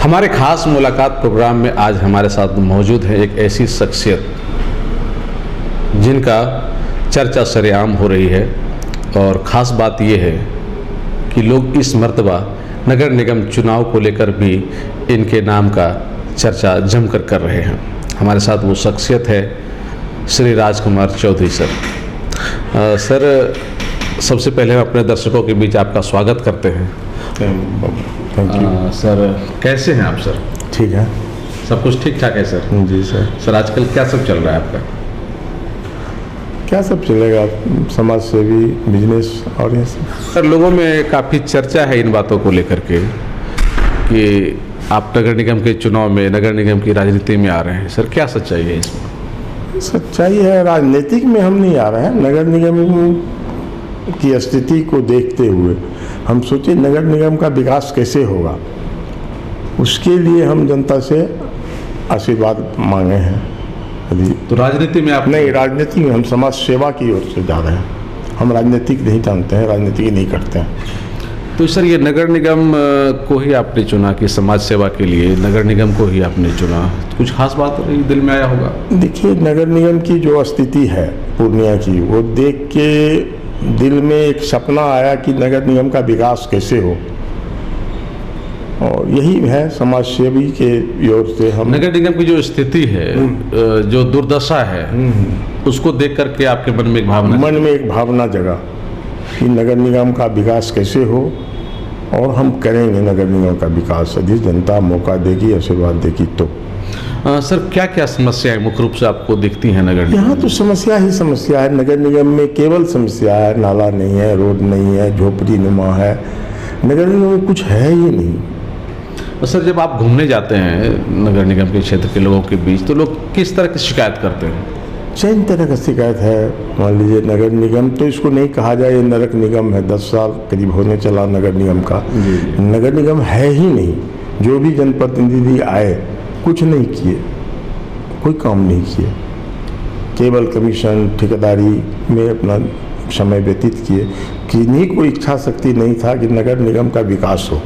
हमारे खास मुलाकात प्रोग्राम में आज हमारे साथ मौजूद है एक ऐसी शख्सियत जिनका चर्चा सरेआम हो रही है। और ख़ास बात यह है कि लोग इस मर्तबा नगर निगम चुनाव को लेकर भी इनके नाम का चर्चा जमकर कर रहे हैं। हमारे साथ वो शख्सियत है श्री राजकुमार चौधरी सर। सर, सबसे पहले हम अपने दर्शकों के बीच आपका स्वागत करते हैं। Thank you. सर, कैसे हैं आप सर? ठीक है, सब कुछ ठीक ठाक है सर? जी सर। सर, आजकल क्या सब चल रहा है आपका? क्या सब चलेगा, समाज सेवी, बिजनेस और ये सब। सर, लोगों में काफ़ी चर्चा है इन बातों को लेकर के कि आप नगर निगम के चुनाव में, नगर निगम की राजनीति में आ रहे हैं। सर, क्या सच्चाई है इसमें? सच्चाई है, राजनीतिक में हम नहीं आ रहे हैं। नगर निगम की स्थिति को देखते हुए हम सोचे नगर निगम का विकास कैसे होगा, उसके लिए हम जनता से आशीर्वाद मांगे हैं। अभी तो राजनीति में आप नहीं, राजनीति में हम समाज सेवा की ओर से जा रहे हैं। हम राजनीतिक नहीं जानते हैं, राजनीति नहीं करते हैं। तो सर, ये नगर निगम को ही आपने चुना कि समाज सेवा के लिए नगर निगम को ही आपने चुना? कुछ खास बात रही, दिल में आया होगा? देखिए, नगर निगम की जो स्थिति है पूर्णिया की, वो देख के दिल में एक सपना आया कि नगर निगम का विकास कैसे हो, और यही है समाज सेवी के ओर से हम। नगर निगम की जो स्थिति है, जो दुर्दशा है, उसको देख करके आपके मन में एक भावना जगा कि नगर निगम का विकास कैसे हो, और हम करेंगे नगर निगम का विकास। यदि जनता मौका देगी, आशीर्वाद देगी तो। सर, क्या क्या समस्याएं मुख्य रूप से आपको दिखती हैं नगर निगम? यहाँ तो समस्या ही समस्या है। नगर निगम में केवल समस्या है, नाला नहीं है, रोड नहीं है, झोपड़ी नुमा है। नगर निगम में कुछ है ही नहीं। सर, जब आप घूमने जाते हैं नगर निगम के क्षेत्र के लोगों के बीच, तो लोग किस तरह की शिकायत करते हैं? चैन तरह का शिकायत है। मान लीजिए नगर निगम, तो इसको नहीं कहा जाए ये नरक निगम है। 10 साल करीब होने चला नगर निगम का। नगर निगम है ही नहीं। जो भी जनप्रतिनिधि आए, कुछ नहीं किए, कोई काम नहीं किए, केवल कमीशन ठेकेदारी में अपना समय व्यतीत किए। किन्हीं को इच्छा शक्ति नहीं था कि नगर निगम का विकास हो।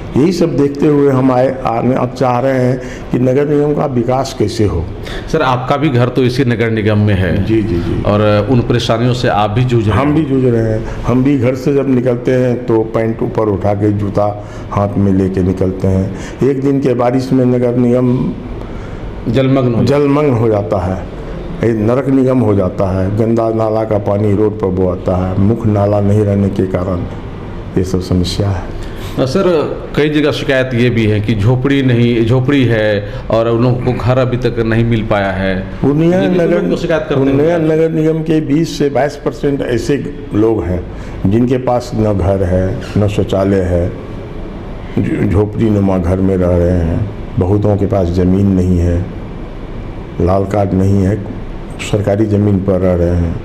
यही सब देखते हुए हम अब चाह रहे हैं कि नगर निगम का विकास कैसे हो। सर, आपका भी घर तो इसी नगर निगम में है। जी जी जी। और उन परेशानियों से आप भी जूझ रहे हैं? हम भी जूझ रहे हैं। हम भी घर से जब निकलते हैं तो पैंट ऊपर उठा के, जूता हाथ में लेके निकलते हैं। एक दिन के बारिश में नगर निगम जलमग्न हो जाता है। ये नरक निगम हो जाता है। गंदा नाला का पानी रोड पर बहता है। मुख्य नाला नहीं रहने के कारण ये सब समस्या है। सर, कई जगह शिकायत ये भी है कि झोपड़ी है और उन लोगों को घर अभी तक नहीं मिल पाया है। पूर्णिया नगर निगम के 20 से 22% ऐसे लोग हैं जिनके पास न घर है, न शौचालय है, झोपड़ी नुमा घर में रह रहे हैं। बहुतों के पास ज़मीन नहीं है, लाल कार्ड नहीं है, सरकारी ज़मीन पर रह रहे हैं।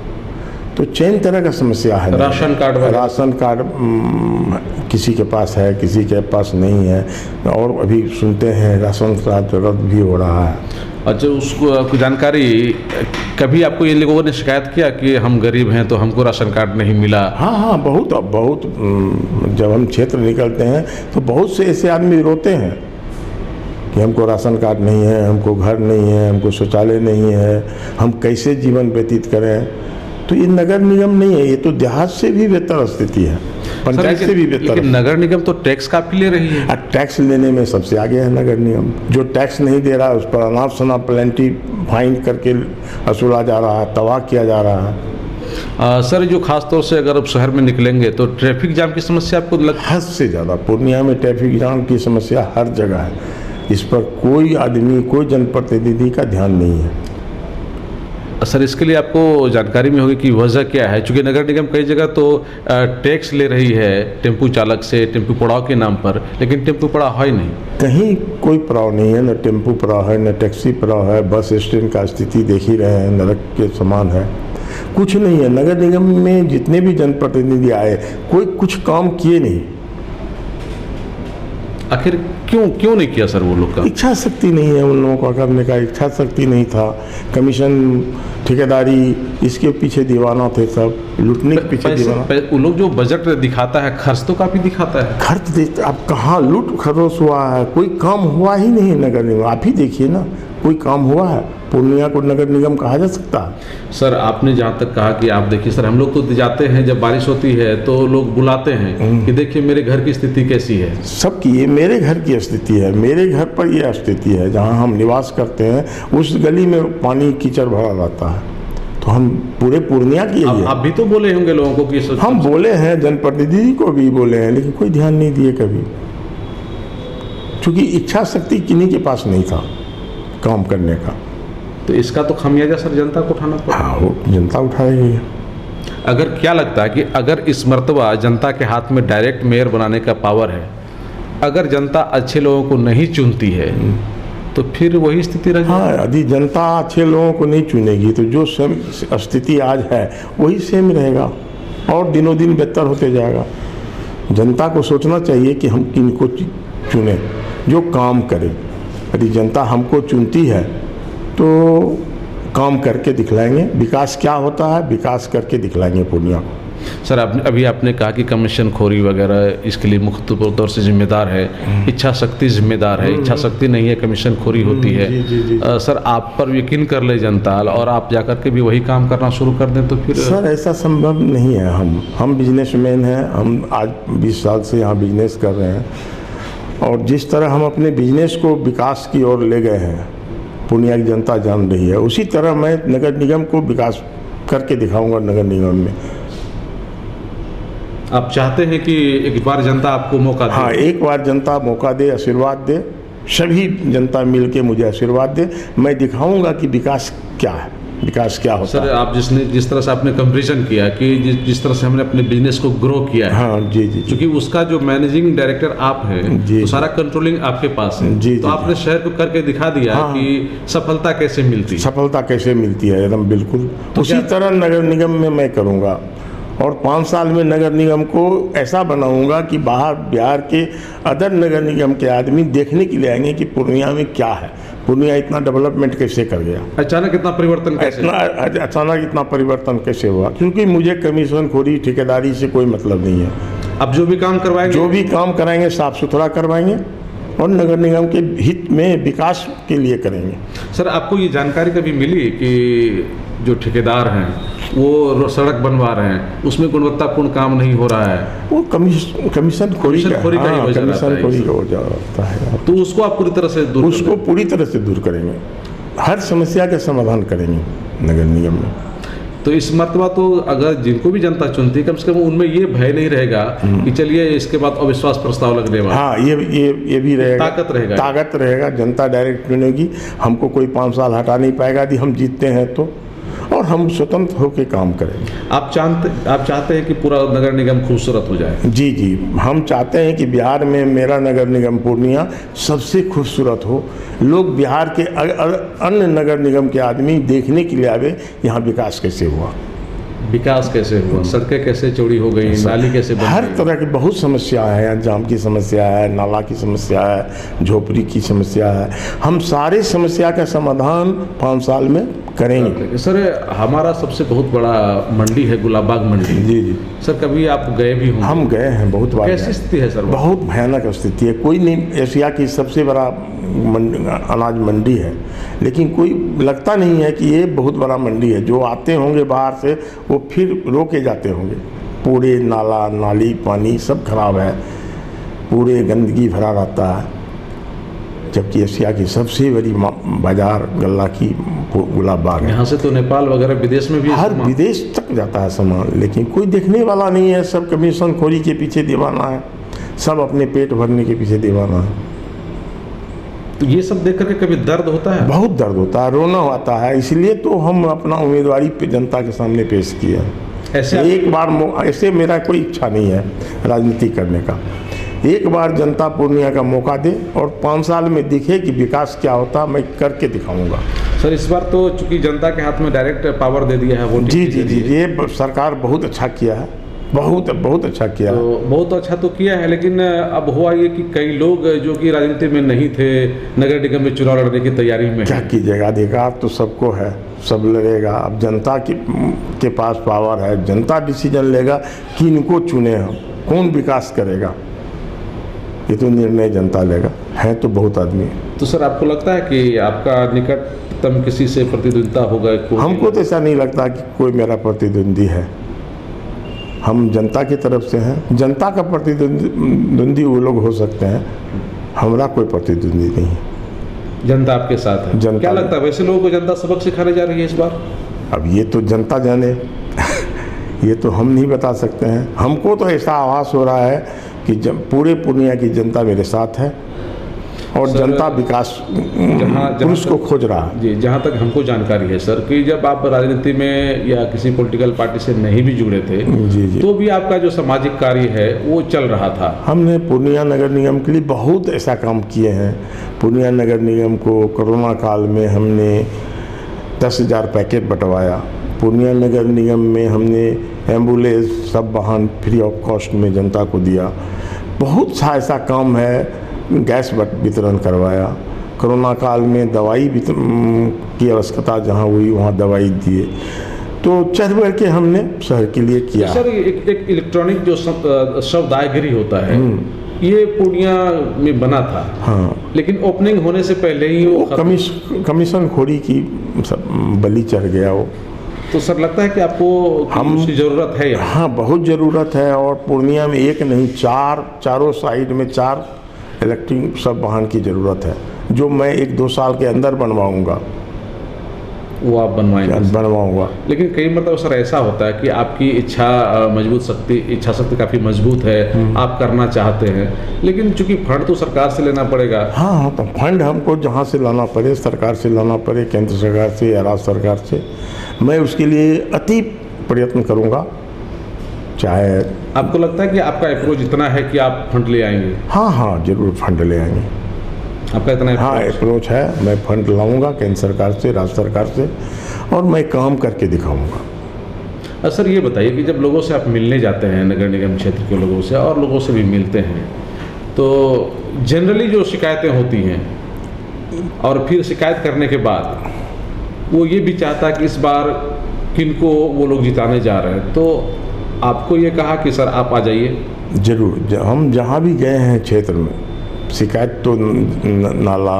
तो चैन तरह का समस्या है। राशन कार्ड किसी के पास है, किसी के पास नहीं है। और अभी सुनते हैं राशन कार्ड रद्द भी हो रहा है। अच्छा, उसको जानकारी कभी आपको ये लोगों ने शिकायत किया कि हम गरीब हैं तो हमको राशन कार्ड नहीं मिला? हाँ, बहुत जब हम क्षेत्र निकलते हैं तो बहुत से ऐसे आदमी रोते हैं कि हमको राशन कार्ड नहीं है, हमको घर नहीं है, हमको शौचालय नहीं है, हम कैसे जीवन व्यतीत करें। तो ये नगर निगम नहीं है, ये तो देहात से भी बेहतर स्थिति है, पंचायत से भी बेहतर। लेकिन नगर निगम तो टैक्स काफी ले रही है। टैक्स लेने में सबसे आगे है नगर निगम। जो टैक्स नहीं दे रहा है उस पर अनाप शनाप पेनल्टी फाइन करके वसूला जा रहा है, तबाह किया जा रहा है। सर, जो खास तौर से अगर आप शहर में निकलेंगे तो ट्रैफिक जाम की समस्या आपको हद से ज़्यादा पूर्णिया में ट्रैफिक जाम की समस्या हर जगह है। इस पर कोई आदमी, कोई जनप्रतिनिधि का ध्यान नहीं है। सर, इसके लिए आपको जानकारी में होगी कि वजह क्या है? चूँकि नगर निगम कई जगह तो टैक्स ले रही है टेम्पू चालक से, टेम्पू पड़ाव के नाम पर, लेकिन टेम्पू पड़ाव है नहीं। कहीं कोई पड़ाव नहीं है, न टेम्पू पड़ाव है, न टैक्सी पड़ाव है। बस स्टैंड का स्थिति देख ही रहे हैं, नरक के समान है। कुछ नहीं है। नगर निगम में जितने भी जनप्रतिनिधि आए, कोई कुछ काम किए नहीं। आखिर क्यों नहीं किया सर वो लोग का? इच्छा शक्ति नहीं है उन लोगों का करने का, इच्छा शक्ति नहीं था। कमीशन, ठेकेदारी, इसके पीछे दीवाना थे सब, लूटने के पीछे दीवाना। वो लोग जो बजट दिखाता है, खर्च तो काफी दिखाता है। खर्च अब कहाँ लूट खरोश हुआ है, कोई काम हुआ ही नहीं नगर निगम। आप ही देखिए ना, कोई काम हुआ है? पूर्णिया को नगर निगम कहा जा सकता है? सर आपने जहाँ तक कहा कि आप देखिए सर, हम लोग तो जाते हैं जब बारिश होती है तो लोग बुलाते हैं कि देखिए मेरे घर की स्थिति कैसी है। सबकी ये मेरे घर की स्थिति है, मेरे घर पर ये स्थिति है, जहाँ हम निवास करते हैं उस गली में पानी कीचड़ भरा रहता है। तो हम पूरे पूर्णिया की यही है। आप भी तो बोले होंगे लोगों को कि हम बोले हैं, जनप्रतिनिधि को भी बोले हैं, लेकिन कोई ध्यान नहीं दिए कभी, क्योंकि इच्छा शक्ति किन्हीं के पास नहीं था काम करने का। तो इसका तो खामियाजा सर जनता को उठाना पड़ा। हाँ, वो जनता उठा रही है। अगर क्या लगता है कि अगर इस मर्तबा जनता के हाथ में डायरेक्ट मेयर बनाने का पावर है, अगर जनता अच्छे लोगों को नहीं चुनती है तो फिर वही स्थिति रहेगी? हाँ, यदि जनता अच्छे लोगों को नहीं चुनेगी तो जो स्थिति आज है वही सेम रहेगा और दिनों दिन बेहतर होते जाएगा। जनता को सोचना चाहिए कि हम किनको चुने जो काम करे। यदि जनता हमको चुनती है तो काम करके दिखलाएंगे। विकास क्या होता है, विकास करके दिखलाएंगे पूर्णिया को। सर अभी आपने कहा कि कमीशन खोरी वगैरह इसके लिए मुख्य तौर से जिम्मेदार है, इच्छा शक्ति जिम्मेदार है। इच्छा शक्ति नहीं है, कमीशन खोरी होती है। जी। सर आप पर यकीन कर ले जनता और आप जाकर के भी वही काम करना शुरू कर दें तो फिर? सर ऐसा संभव नहीं है। हम बिजनेसमैन हैं, हम आज 20 साल से यहाँ बिजनेस कर रहे हैं और जिस तरह हम अपने बिजनेस को विकास की ओर ले गए हैं, पूर्णिया की जनता जान रही है, उसी तरह मैं नगर निगम को विकास करके दिखाऊंगा। नगर निगम में आप चाहते हैं कि एक बार जनता आपको मौका दे? हाँ, एक बार जनता मौका दे, आशीर्वाद दे, सभी जनता मिलके मुझे आशीर्वाद दे। मैं दिखाऊंगा कि विकास क्या है, विकास क्या होता है। सर आप जिस तरह से आपने कंपैरिजन किया कि जिस तरह से हमने अपने बिजनेस को ग्रो किया है। हाँ जी। क्योंकि उसका जो मैनेजिंग डायरेक्टर आप हैं तो सारा कंट्रोलिंग आपके पास है। तो आपने शहर को करके दिखा दिया कि सफलता कैसे मिलती है। सफलता कैसे मिलती है, एकदम बिल्कुल उसी तरह नगर निगम में मैं करूँगा और 5 साल में नगर निगम को ऐसा बनाऊंगा कि बाहर बिहार के अदर नगर निगम के आदमी देखने के लिए आएंगे कि पूर्णिया में क्या है, पूर्णिया इतना डेवलपमेंट कैसे कर गया, अचानक इतना परिवर्तन कैसे, अचानक इतना परिवर्तन कैसे हुआ। क्योंकि मुझे कमीशन खोरी ठेकेदारी से कोई मतलब नहीं है। अब जो भी काम करवाएंगे, जो भी काम कराएंगे साफ सुथरा करवाएंगे और नगर निगम के हित में विकास के लिए करेंगे। सर आपको ये जानकारी कभी मिली कि जो ठेकेदार हैं वो सड़क बनवा रहे हैं, उसमें गुणवत्तापूर्ण काम नहीं हो रहा है? वो कमीशन खोरी का हो जाता है। तो उसको आप पूरी तरह से दूर करेंगे, हर समस्या का समाधान करेंगे नगर निगम में। तो इस मर्तबा तो अगर जिनको भी जनता चुनती है, कम से कम उनमें ये भय नहीं रहेगा कि चलिए इसके बाद अविश्वास प्रस्ताव लगने वाला। हाँ, ये भी रहेगा, ताकत रहेगा। जनता डायरेक्ट चुनेगी, हमको कोई 5 साल हटा नहीं पाएगा यदि हम जीतते हैं तो, और हम स्वतंत्र होकर काम करेंगे। आप चाहते हैं कि पूरा नगर निगम खूबसूरत हो जाए? जी, हम चाहते हैं कि बिहार में मेरा नगर निगम पूर्णिया सबसे खूबसूरत हो। लोग बिहार के अन्य नगर निगम के आदमी देखने के लिए आवे यहाँ विकास कैसे हुआ, सड़कें कैसे चौड़ी हो गई, नाली कैसे बन हर तरह की बहुत समस्या है। जाम की समस्या है, नाला की समस्या है, झोपड़ी की समस्या है। हम सारे समस्या का समाधान 5 साल में करेंगे। सर हमारा सबसे बहुत बड़ा मंडी है गुलाबबाग मंडी। जी। सर कभी आप गए भी होंगे? हम गए हैं बहुत बार। कैसी स्थिति है सर? बहुत भयानक स्थिति है। कोई नहीं, एशिया की सबसे बड़ा अनाज मंडी है, लेकिन कोई लगता नहीं है कि ये बहुत बड़ा मंडी है। जो आते होंगे बाहर से वो फिर रोके जाते होंगे। पूरे नाला नाली पानी सब खराब है, पूरे गंदगी भरा रहता है, जबकि एशिया की सबसे बड़ी बाजार गल्ला की गुलाबबाग है। यहाँ से तो नेपाल वगैरह विदेश में भी, हर विदेश तक जाता है सामान, लेकिन कोई देखने वाला नहीं है। सब कमीशन खोरी के पीछे दीवाना है, सब अपने पेट भरने के पीछे दीवाना है। तो ये सब देख करके कभी दर्द होता है? बहुत दर्द होता है, रोना आता है। इसलिए तो हम अपना उम्मीदवारी पे जनता के सामने पेश किया। एक बार ऐसे मेरा कोई इच्छा नहीं है राजनीति करने का। एक बार जनता पूर्णिया का मौका दे और 5 साल में दिखे कि विकास क्या होता, मैं करके दिखाऊंगा। सर इस बार तो चूंकि जनता के हाथ में डायरेक्ट पावर दे दिया है वोटिंग। जी, ये सरकार बहुत अच्छा किया है। बहुत बहुत अच्छा किया। तो बहुत अच्छा तो किया है, लेकिन अब हुआ ये कि कई लोग जो कि राजनीति में नहीं थे नगर निगम में चुनाव लड़ने की तैयारी में क्या हैं। कीजिएगा, अधिकार तो सबको है, सब लड़ेगा। अब जनता के पास पावर है, जनता डिसीजन लेगा कि इनको चुने हम, कौन विकास करेगा, ये तो निर्णय जनता लेगा। है तो बहुत आदमी। तो सर आपको लगता है कि आपका निकटतम किसी से प्रतिद्वंदिता होगा? हमको तो ऐसा नहीं लगता कि कोई मेरा प्रतिद्वंदी है। हम जनता की तरफ से हैं, जनता का प्रतिद्वंदी वो लोग हो सकते हैं, हमारा कोई प्रतिद्वंदी नहीं है। जनता आपके साथ है। जनता- क्या लगता है वैसे लोगों को जनता सबक सिखाने जा रही है इस बार? अब ये तो जनता जाने ये तो हम नहीं बता सकते हैं। हमको तो ऐसा आभास हो रहा है कि पूरे पूर्णिया की जनता मेरे साथ है और सर, जनता विकास पुरुष को खोज रहा है। जी, जहाँ तक हमको जानकारी है सर कि जब आप राजनीति में या किसी पॉलिटिकल पार्टी से नहीं भी जुड़े थे जी। तो भी आपका जो सामाजिक कार्य है वो चल रहा था। हमने पूर्णिया नगर निगम के लिए बहुत ऐसा काम किए हैं। पूर्णिया नगर निगम को कोरोना काल में हमने 10,000 पैकेट बंटवाया। पूर्णिया नगर निगम में हमने एम्बुलेंस सब वाहन फ्री ऑफ कॉस्ट में जनता को दिया। बहुत सा ऐसा काम है, गैस वितरण करवाया। कोरोना काल में दवाई की आवश्यकता जहाँ हुई वहाँ दवाई दिए। तो चढ़ बढ़ के हमने शहर के लिए किया। तो सर एक इलेक्ट्रॉनिक जो शवदाहगिरी होता है ये पूर्णिया में बना था। हाँ, लेकिन ओपनिंग होने से पहले ही वो कमीशन खोरी की बलि चढ़ गया वो। तो सर लगता है कि आपको उसकी ज़रूरत है यहाँ? हाँ, बहुत ज़रूरत है। और पूर्णिया में एक नहीं, चारों साइड में 4 इलेक्ट्रिक सब वाहन की ज़रूरत है, जो मैं 1-2 साल के अंदर बनवाऊंगा। वो आप बनवाऊंगा। लेकिन कई मतलब सर ऐसा होता है कि आपकी इच्छा शक्ति काफ़ी मजबूत है, आप करना चाहते हैं, लेकिन चूंकि फंड तो सरकार से लेना पड़ेगा। हाँ, तो फंड हमको जहाँ से लाना पड़े, सरकार से लाना पड़े, केंद्र सरकार से या राज्य सरकार से, मैं उसके लिए अति प्रयत्न करूँगा। चाहे आपको लगता है कि आपका अप्रोच इतना है कि आप फंड ले आएंगे? हाँ, जरूर फंड ले आएंगे। आपका इतना हाँ, अप्रोच है। मैं फंड लाऊंगा केंद्र सरकार से, राज्य सरकार से, और मैं काम करके दिखाऊंगा। सर ये बताइए कि जब लोगों से आप मिलने जाते हैं, नगर निगम क्षेत्र के लोगों से और लोगों से भी मिलते हैं, तो जनरली जो शिकायतें होती हैं और फिर शिकायत करने के बाद वो ये भी चाहता है कि इस बार किनको वो लोग जिताने जा रहे हैं, तो आपको ये कहा कि सर आप आ जाइए? जरूर। हम जहाँ भी गए हैं क्षेत्र में, शिकायत तो नाला,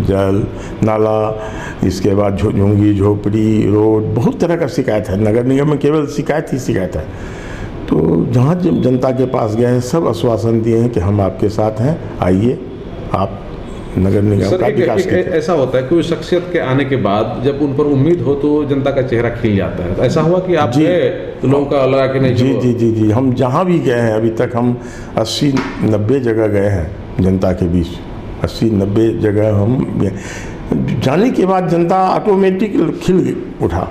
जल, नाला, इसके बाद झुग्गी झोपड़ी, रोड, बहुत तरह का शिकायत है। नगर निगम में केवल शिकायत ही शिकायत है। तो जहाँ जनता के पास गए हैं, सब आश्वासन दिए हैं कि हम आपके साथ हैं, आइए, आप नगर निगम का विकास कीजिए। ऐसा होता है कोई शख्सियत के आने के बाद जब उन पर उम्मीद हो तो जनता का चेहरा खिल जाता है। तो ऐसा हुआ कि आप गए तो लोगों का लगा कि नहीं? जी। हम जहाँ भी गए हैं, अभी तक हम 80-90 जगह गए हैं जनता के बीच। 80-90 जगह हम जाने के बाद जनता ऑटोमेटिक खिल उठा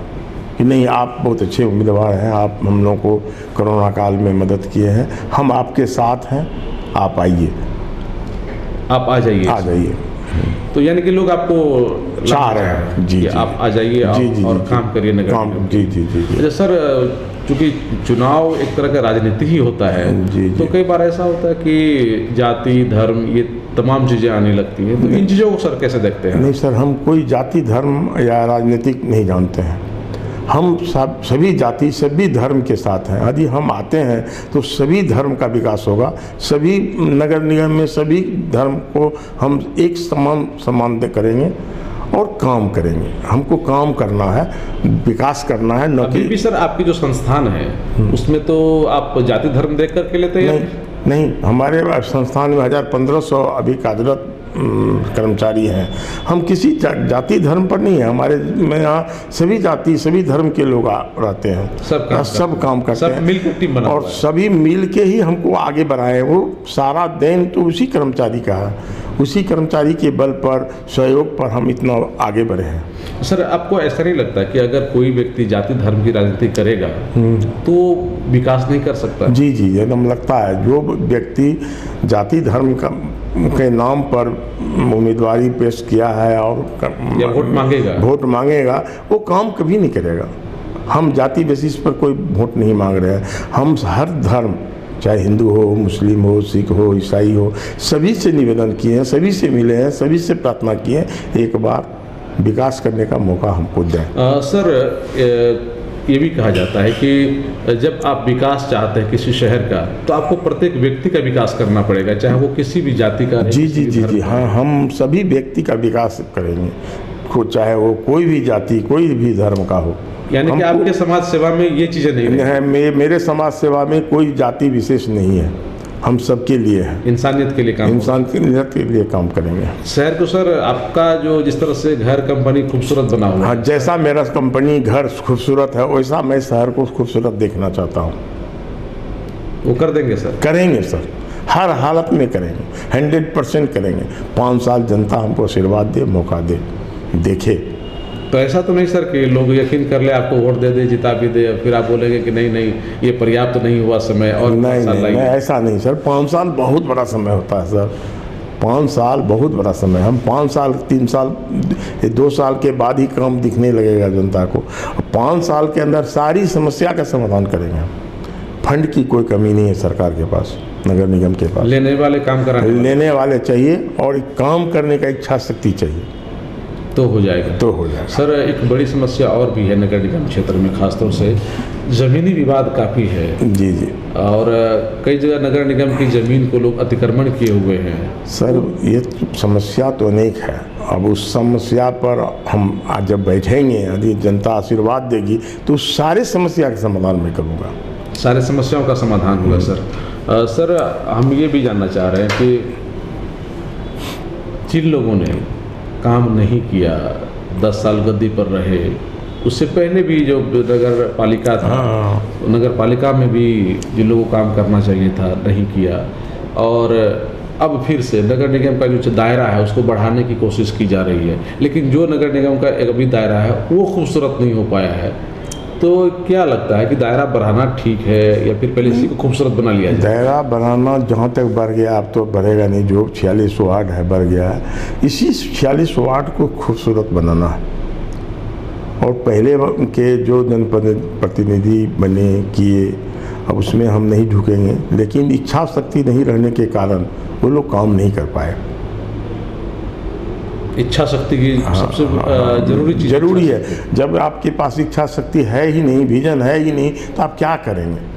कि नहीं, आप बहुत अच्छे उम्मीदवार हैं, आप हम लोगों को कोरोना काल में मदद किए हैं, हम आपके साथ हैं, आप आइए, आप आ जाइए। तो यानी कि लोग आपको चाह रहे हैं जी, आप आ जाइए और काम करिए नगर निगम। जी। अच्छा सर, चूँकि चुनाव एक तरह का राजनीति ही होता है, तो कई बार ऐसा होता है कि जाति, धर्म, ये तमाम चीज़ें आने लगती हैं, तो इन चीज़ों को सर कैसे देखते हैं? नहीं सर, हम कोई जाति, धर्म या राजनीतिक नहीं जानते हैं। हम सभी जाति, सभी धर्म के साथ हैं। यदि हम आते हैं तो सभी धर्म का विकास होगा। सभी नगर निगम में सभी धर्म को हम एक समान करेंगे और काम करेंगे। हमको काम करना है, विकास करना है। अभी भी सर आपकी जो संस्थान है उसमें तो आप जाति धर्म देख करके लेते हैं? नहीं, हमारे संस्थान में 1500 अभी कार्यरत कर्मचारी हैं। हम किसी जाति धर्म पर नहीं है। हमारे में यहाँ सभी जाति, सभी धर्म के लोग रहते हैं, सब काम करते हैं, मिल के टीम बना और सभी मिल के ही हमको आगे बढ़ाए। वो सारा देन तो उसी कर्मचारी का है, उसी कर्मचारी के बल पर, सहयोग पर हम इतना आगे बढ़े हैं। सर आपको ऐसा नहीं लगता कि अगर कोई व्यक्ति जाति धर्म की राजनीति करेगा तो विकास नहीं कर सकता? जी, एकदम लगता है। जो व्यक्ति जाति धर्म के नाम पर उम्मीदवारी पेश किया है और या वोट मांगेगा, वो काम कभी नहीं करेगा। हम जाति बेसिस पर कोई वोट नहीं मांग रहे हैं। हम हर धर्म, चाहे हिंदू हो, मुस्लिम हो, सिख हो, ईसाई हो, सभी से निवेदन किए हैं, सभी से मिले हैं, सभी से प्रार्थना किए हैं, एक बार विकास करने का मौका हमको दें। सर, ये भी कहा जाता है कि जब आप विकास चाहते हैं किसी शहर का, तो आपको प्रत्येक व्यक्ति का विकास करना पड़ेगा, चाहे वो किसी भी जाति का है। जी जी जी जी, हाँ, हम सभी व्यक्ति का विकास करेंगे, चाहे वो कोई भी जाति, कोई भी धर्म का हो। यानी कि आपके समाज सेवा में ये चीज़ें नहीं है? मेरे समाज सेवा में कोई जाति विशेष नहीं है, हम सबके लिए है, इंसानियत के लिए काम, इंसानियत के लिए काम करेंगे। शहर को सर, आपका जो जिस तरह से घर कंपनी खूबसूरत बना हुआ है, हाँ, जैसा मेरा कंपनी घर खूबसूरत है, वैसा मैं शहर को खूबसूरत देखना चाहता हूँ। वो कर देंगे सर? करेंगे सर, हर हालत में करेंगे, 100% करेंगे। 5 साल जनता हमको आशीर्वाद दे, मौका दे, देखे। तो ऐसा तो नहीं सर कि लोग यकीन कर ले, आपको वोट दे दे, जिता भी दे, फिर आप बोलेंगे कि नहीं नहीं ये पर्याप्त नहीं हुआ समय और नहीं, ऐसा नहीं सर। 5 साल बहुत बड़ा समय होता है सर, 5 साल बहुत बड़ा समय। हम 5 साल, 3 साल, 2 साल के बाद ही काम दिखने लगेगा जनता को। 5 साल के अंदर सारी समस्या का समाधान करेंगे हम। फंड की कोई कमी नहीं है सरकार के पास, नगर निगम के पास। लेने वाले काम कराने, लेने वाले चाहिए और काम करने का इच्छा शक्ति चाहिए, तो हो जाएगा। सर, एक बड़ी समस्या और भी है नगर निगम क्षेत्र में, खासतौर से ज़मीनी विवाद काफ़ी है। जी जी, और कई जगह नगर निगम की ज़मीन को लोग अतिक्रमण किए हुए हैं। सर, ये समस्या तो अनेक है। अब उस समस्या पर हम आज जब बैठेंगे, यदि जनता आशीर्वाद देगी तो सारे समस्या के समाधान मैं करूँगा। सारे समस्याओं का समाधान होगा सर। सर, हम ये भी जानना चाह रहे हैं कि जिन लोगों ने काम नहीं किया, 10 साल गद्दी पर रहे, उससे पहले भी जो नगर पालिका था, नगर पालिका में भी जिन लोगों को काम करना चाहिए था नहीं किया, और अब फिर से नगर निगम का जो दायरा है उसको बढ़ाने की कोशिश की जा रही है, लेकिन जो नगर निगम का एक अभी दायरा है वो खूबसूरत नहीं हो पाया है। तो क्या लगता है कि दायरा बढ़ाना ठीक है या फिर पहले इसी को खूबसूरत बना लिया जाए? दायरा बढ़ाना जहाँ तक बढ़ गया, अब तो बढ़ेगा नहीं। जो 46 वार्ड है बढ़ गया है, इसी 46 वार्ड को खूबसूरत बनाना है। और पहले के जो जनप्रतिनिधि बने किए, अब उसमें हम नहीं झुकेंगे, लेकिन इच्छा शक्ति नहीं रहने के कारण वो लोग काम नहीं कर पाए। इच्छा शक्ति की सबसे जरूरी है। जब आपके पास इच्छा शक्ति है ही नहीं, विजन है ही नहीं, तो आप क्या करेंगे?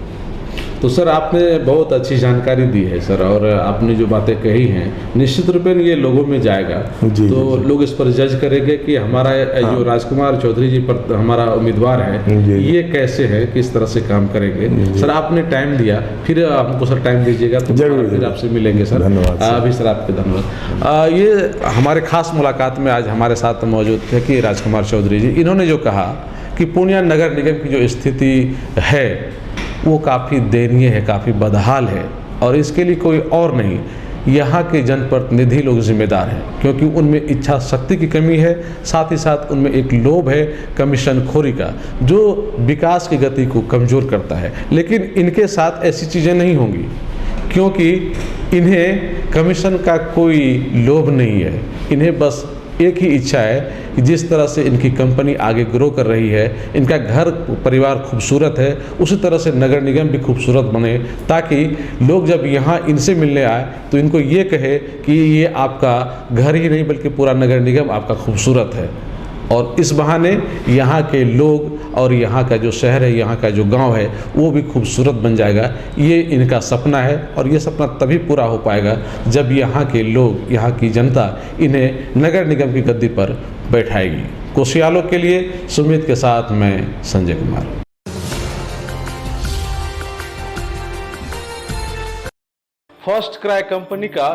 तो सर, आपने बहुत अच्छी जानकारी दी है सर, और आपने जो बातें कही हैं निश्चित रूप में ये लोगों में जाएगा। जी, तो जी, लोग इस पर जज करेंगे कि हमारा जो राजकुमार चौधरी जी पर हमारा उम्मीदवार है जी, ये कैसे है, किस तरह से काम करेंगे। सर, आपने टाइम दिया, फिर हमको सर टाइम दीजिएगा तो जरूर फिर आपसे मिलेंगे सर। धन्यवाद अभी सर आपके धन्यवाद। ये हमारे खास मुलाकात में आज हमारे साथ मौजूद थे कि राजकुमार चौधरी जी, इन्होंने जो कहा कि पूर्णिया नगर निगम की जो स्थिति है वो काफ़ी दयनीय है, काफ़ी बदहाल है, और इसके लिए कोई और नहीं, यहाँ के जनप्रतिनिधि लोग जिम्मेदार हैं, क्योंकि उनमें इच्छा शक्ति की कमी है, साथ ही साथ उनमें एक लोभ है कमीशन खोरी का, जो विकास की गति को कमज़ोर करता है। लेकिन इनके साथ ऐसी चीज़ें नहीं होंगी, क्योंकि इन्हें कमीशन का कोई लोभ नहीं है। इन्हें बस एक ही इच्छा है कि जिस तरह से इनकी कंपनी आगे ग्रो कर रही है, इनका घर परिवार खूबसूरत है, उसी तरह से नगर निगम भी खूबसूरत बने, ताकि लोग जब यहाँ इनसे मिलने आए तो इनको ये कहे कि ये आपका घर ही नहीं बल्कि पूरा नगर निगम आपका खूबसूरत है। और इस बहाने यहाँ के लोग और यहाँ का जो शहर है, यहाँ का जो गांव है, वो भी खूबसूरत बन जाएगा। ये इनका सपना है, और ये सपना तभी पूरा हो पाएगा जब यहाँ के लोग, यहाँ की जनता इन्हें नगर निगम की गद्दी पर बैठाएगी। कोसियालो के लिए सुमित के साथ मैं Sanjay Kumar. First cry company का